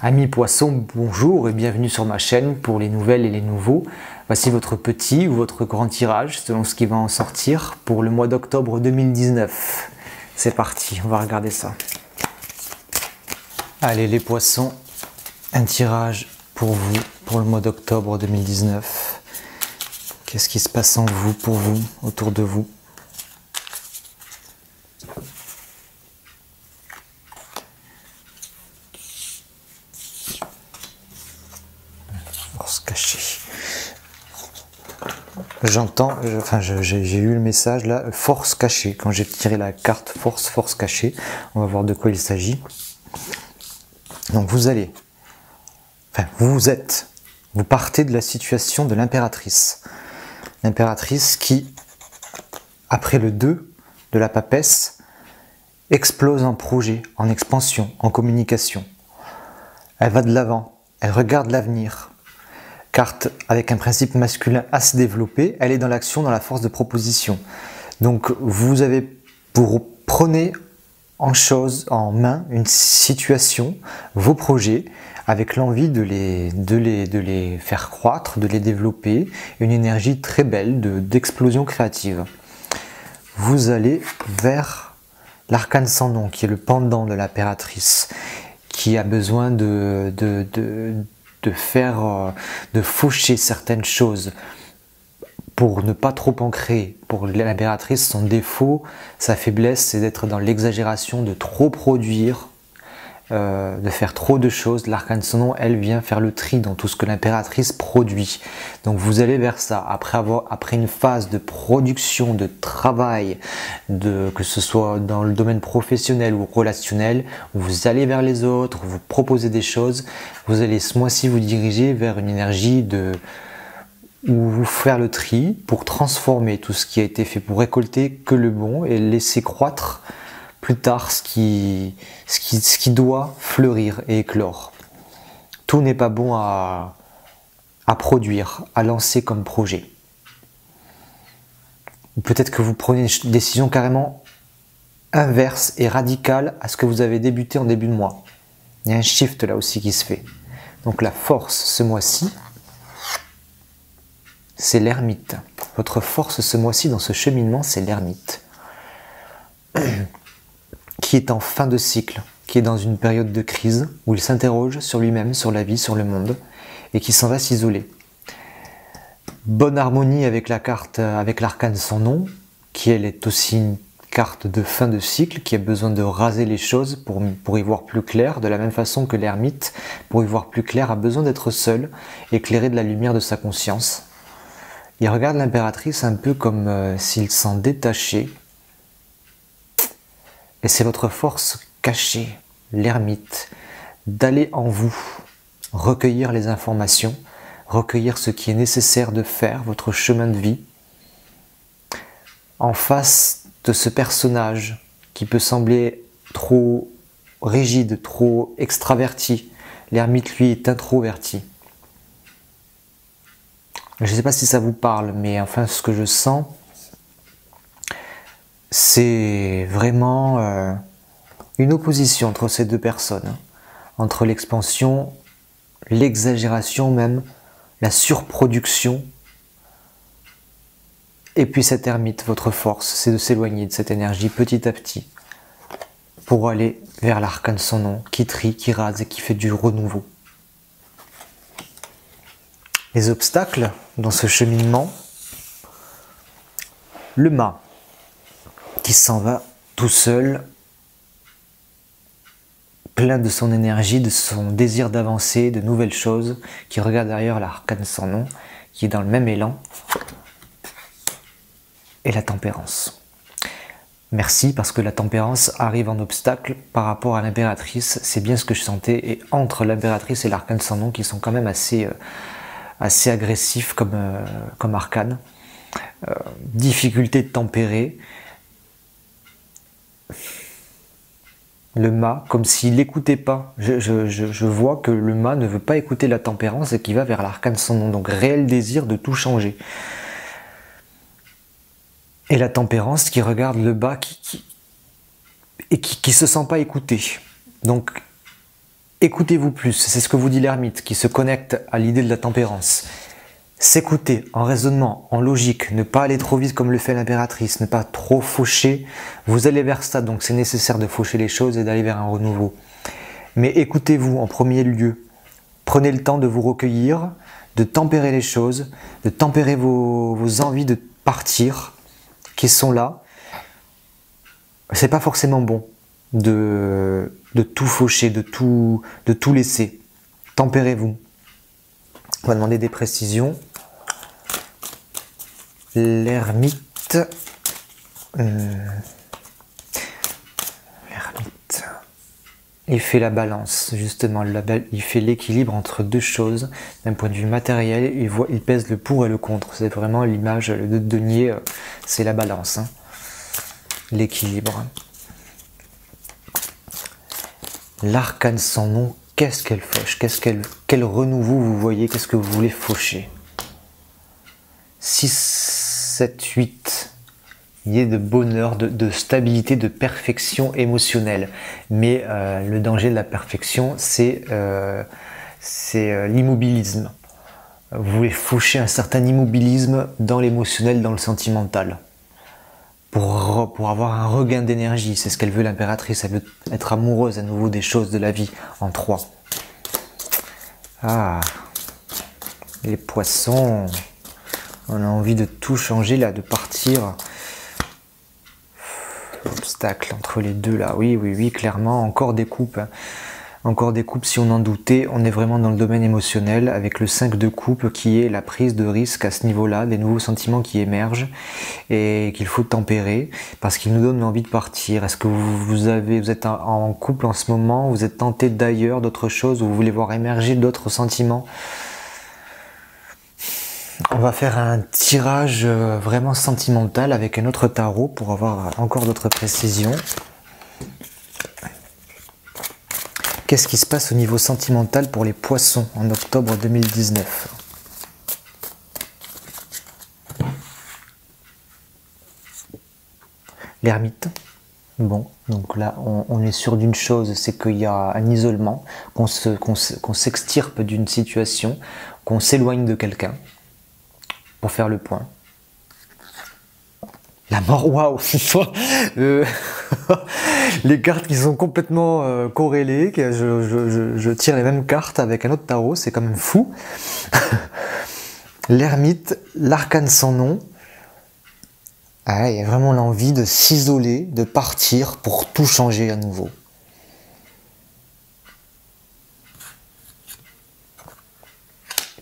Amis poissons, bonjour et bienvenue sur ma chaîne pour les nouvelles et les nouveaux. Voici votre petit ou votre grand tirage selon ce qui va en sortir pour le mois d'octobre 2019. C'est parti, on va regarder ça. Allez les poissons, un tirage pour vous pour le mois d'octobre 2019. Qu'est-ce qui se passe en vous, pour vous, autour de vous? Force cachée. J'ai eu le message là, force cachée. Quand j'ai tiré la carte force cachée, on va voir de quoi il s'agit. Donc vous partez de la situation de l'impératrice. L'impératrice qui, après le 2 de la papesse, explose en projet, en expansion, en communication. Elle va de l'avant, elle regarde l'avenir. Carte avec un principe masculin assez développé, elle est dans l'action, dans la force de proposition. Donc vous prenez en main une situation, vos projets, avec l'envie de les faire croître, de les développer, une énergie très belle d'explosion créative. Vous allez vers l'arcane sans nom, qui est le pendant de l'impératrice, qui a besoin de faucher certaines choses pour ne pas trop en créer. Pour l'impératrice, son défaut, sa faiblesse, c'est d'être dans l'exagération, de trop produire, de faire trop de choses. L'arcane sans nom, elle vient faire le tri dans tout ce que l'impératrice produit. Donc vous allez vers ça, après une phase de production, de travail, que ce soit dans le domaine professionnel ou relationnel, vous allez vers les autres, vous proposez des choses, vous allez ce mois-ci vous diriger vers une énergie où vous faire le tri pour transformer tout ce qui a été fait, pour récolter que le bon et laisser croître plus tard ce qui doit fleurir et éclore. Tout n'est pas bon à produire, à lancer comme projet. Peut-être que vous prenez une décision carrément inverse et radicale à ce que vous avez débuté en début de mois. Il y a un shift là aussi qui se fait. Donc la force ce mois-ci, c'est l'ermite. Votre force ce mois-ci dans ce cheminement, c'est l'ermite. Qui est en fin de cycle, qui est dans une période de crise, où il s'interroge sur lui-même, sur la vie, sur le monde, et qui s'en va s'isoler. Bonne harmonie avec la carte, avec l'arcane sans nom, qui elle est aussi une carte de fin de cycle, qui a besoin de raser les choses pour y voir plus clair, de la même façon que l'ermite, pour y voir plus clair, a besoin d'être seul, éclairé de la lumière de sa conscience. Il regarde l'impératrice un peu comme s'il s'en détachait. Et c'est votre force cachée, l'ermite, d'aller en vous, recueillir les informations, recueillir ce qui est nécessaire de faire, votre chemin de vie, en face de ce personnage qui peut sembler trop rigide, trop extraverti. L'ermite, lui, est introverti. Je ne sais pas si ça vous parle, mais enfin, ce que je sens, c'est vraiment une opposition entre ces deux personnes, entre l'expansion, l'exagération même, la surproduction, et puis cette ermite, votre force, c'est de s'éloigner de cette énergie petit à petit, pour aller vers l'arcane sans nom, qui trie, qui rase et qui fait du renouveau. Les obstacles dans ce cheminement, le mât, qui s'en va tout seul, plein de son énergie, de son désir d'avancer, de nouvelles choses, qui regarde derrière l'arcane sans nom, qui est dans le même élan, et la tempérance. Merci, parce que la tempérance arrive en obstacle par rapport à l'impératrice, c'est bien ce que je sentais, et entre l'impératrice et l'arcane sans nom, qui sont quand même assez agressifs comme arcane, difficulté de tempérer, le mât, comme s'il n'écoutait pas. Je vois que le mât ne veut pas écouter la tempérance et qu'il va vers l'arcane sans nom. Donc réel désir de tout changer. Et la tempérance qui regarde le bas et qui se sent pas écouté. Donc, écoutez-vous plus, c'est ce que vous dit l'ermite, qui se connecte à l'idée de la tempérance. S'écouter en raisonnement, en logique, ne pas aller trop vite comme le fait l'impératrice, ne pas trop faucher. Vous allez vers ça, donc c'est nécessaire de faucher les choses et d'aller vers un renouveau. Mais écoutez-vous en premier lieu. Prenez le temps de vous recueillir, de tempérer les choses, de tempérer vos envies de partir, qui sont là. C'est pas forcément bon de tout faucher, de tout laisser. Tempérez-vous. On va demander des précisions. L'ermite. Il fait la balance, justement. Il fait l'équilibre entre deux choses. D'un point de vue matériel, il pèse le pour et le contre. C'est vraiment l'image de denier, c'est la balance. Hein. L'équilibre. L'arcane sans nom, qu'est-ce qu'elle fauche? Quel renouveau vous voyez? Qu'est-ce que vous voulez faucher? 6, 7, 8. Il y a de bonheur, de stabilité, de perfection émotionnelle. Mais le danger de la perfection, c'est l'immobilisme. Vous voulez faucher un certain immobilisme dans l'émotionnel, dans le sentimental. Pour avoir un regain d'énergie, c'est ce qu'elle veut l'impératrice, elle veut être amoureuse à nouveau des choses de la vie, en 3. Ah, les poissons, on a envie de tout changer là, de partir. Obstacle entre les deux là, oui, clairement, encore des coupes. Hein. Encore des coupes, si on en doutait, on est vraiment dans le domaine émotionnel avec le 5 de coupe qui est la prise de risque à ce niveau-là, des nouveaux sentiments qui émergent et qu'il faut tempérer parce qu'ils nous donnent l'envie de partir. Est-ce que vous êtes en couple en ce moment, vous êtes tenté d'ailleurs, d'autres choses, ou vous voulez voir émerger d'autres sentiments? On va faire un tirage vraiment sentimental avec un autre tarot pour avoir encore d'autres précisions. Qu'est-ce qui se passe au niveau sentimental pour les poissons en octobre 2019? L'ermite. Bon, donc là, on est sûr d'une chose, c'est qu'il y a un isolement, qu'on s'extirpe d'une situation, qu'on s'éloigne de quelqu'un pour faire le point. La mort, waouh. Les cartes qui sont complètement corrélées, je tire les mêmes cartes avec un autre tarot, c'est quand même fou. L'ermite, l'arcane sans nom. Ah, il y a vraiment l'envie de s'isoler, de partir pour tout changer à nouveau.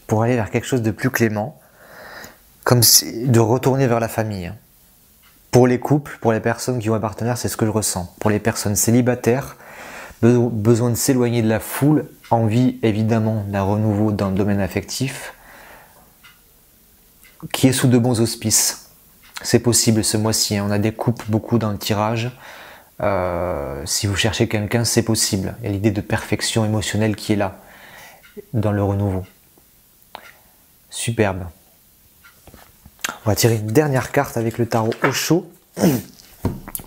Pour aller vers quelque chose de plus clément, comme si, de retourner vers la famille. Pour les couples, pour les personnes qui ont un partenaire, c'est ce que je ressens. Pour les personnes célibataires, besoin de s'éloigner de la foule, envie évidemment d'un renouveau dans le domaine affectif, qui est sous de bons auspices. C'est possible ce mois-ci, hein. On a des couples beaucoup dans le tirage. Si vous cherchez quelqu'un, c'est possible. Il y a l'idée de perfection émotionnelle qui est là, dans le renouveau. Superbe. On va tirer une dernière carte avec le tarot Osho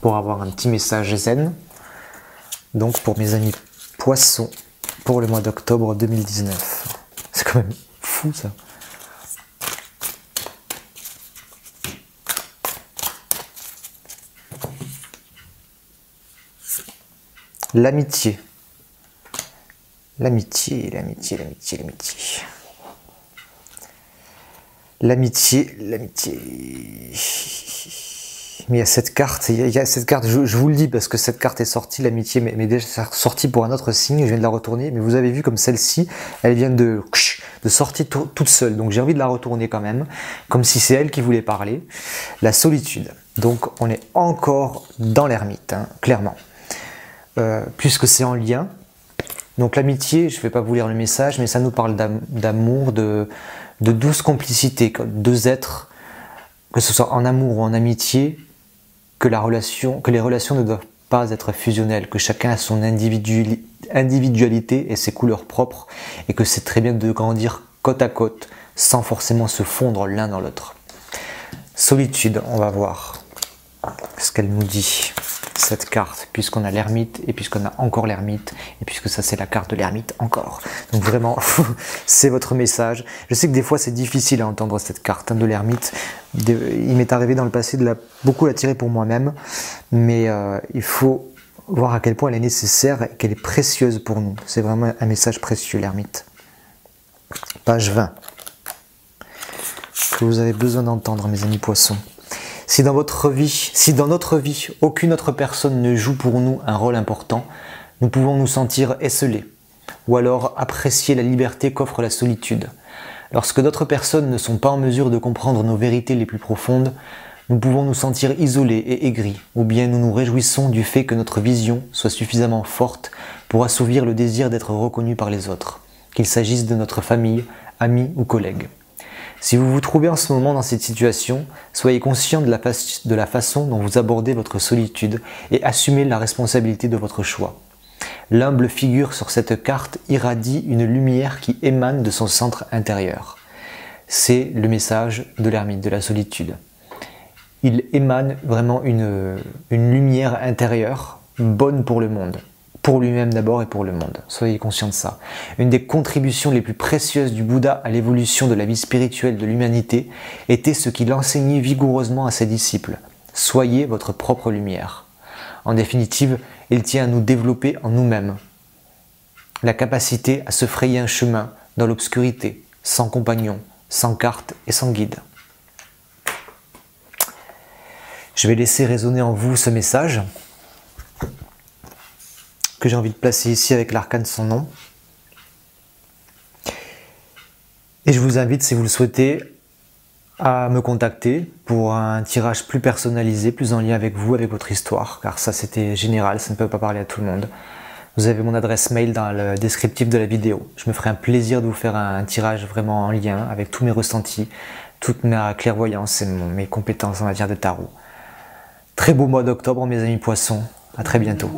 pour avoir un petit message zen. Donc pour mes amis poissons pour le mois d'octobre 2019. C'est quand même fou ça. L'amitié. L'amitié. Mais il y a cette carte, je vous le dis parce que cette carte est sortie, l'amitié, mais déjà sortie pour un autre signe, je viens de la retourner, mais vous avez vu comme celle-ci, elle vient de sortir toute seule, donc j'ai envie de la retourner quand même, comme si c'est elle qui voulait parler. La solitude, donc on est encore dans l'ermite, hein, clairement, puisque c'est en lien. Donc l'amitié, je ne vais pas vous lire le message, mais ça nous parle d'amour, de douce complicité, deux êtres, que ce soit en amour ou en amitié, que les relations ne doivent pas être fusionnelles, que chacun a son individualité et ses couleurs propres, et que c'est très bien de grandir côte à côte, sans forcément se fondre l'un dans l'autre. Solitude, on va voir. qu'elle nous dit, cette carte, puisqu'on a l'ermite et puisqu'on a encore l'ermite et puisque ça c'est la carte de l'ermite encore. Donc vraiment, c'est votre message. Je sais que des fois c'est difficile à entendre cette carte de l'ermite. Il m'est arrivé dans le passé de beaucoup la tirer pour moi-même, mais il faut voir à quel point elle est nécessaire et qu'elle est précieuse pour nous. C'est vraiment un message précieux, l'ermite. Page 20. Que vous avez besoin d'entendre, mes amis poissons. Si dans notre vie, aucune autre personne ne joue pour nous un rôle important, nous pouvons nous sentir esselés, ou alors apprécier la liberté qu'offre la solitude. Lorsque d'autres personnes ne sont pas en mesure de comprendre nos vérités les plus profondes, nous pouvons nous sentir isolés et aigris, ou bien nous nous réjouissons du fait que notre vision soit suffisamment forte pour assouvir le désir d'être reconnu par les autres, qu'il s'agisse de notre famille, amis ou collègues. Si vous vous trouvez en ce moment dans cette situation, soyez conscient de la façon dont vous abordez votre solitude et assumez la responsabilité de votre choix. L'humble figure sur cette carte irradie une lumière qui émane de son centre intérieur. C'est le message de l'ermite, de la solitude. Il émane vraiment une lumière intérieure bonne pour le monde. Pour lui-même d'abord et pour le monde. Soyez conscients de ça. Une des contributions les plus précieuses du Bouddha à l'évolution de la vie spirituelle de l'humanité était ce qu'il enseignait vigoureusement à ses disciples. Soyez votre propre lumière. En définitive, il tient à nous développer en nous-mêmes la capacité à se frayer un chemin dans l'obscurité, sans compagnon, sans carte et sans guide. Je vais laisser résonner en vous ce message que j'ai envie de placer ici avec l'arcane sans nom. Et je vous invite, si vous le souhaitez, à me contacter pour un tirage plus personnalisé, plus en lien avec vous, avec votre histoire, car ça c'était général, ça ne peut pas parler à tout le monde. Vous avez mon adresse mail dans le descriptif de la vidéo. Je me ferai un plaisir de vous faire un tirage vraiment en lien avec tous mes ressentis, toute ma clairvoyance et mes compétences en matière de tarot. Très beau mois d'octobre, mes amis poissons. À très bientôt.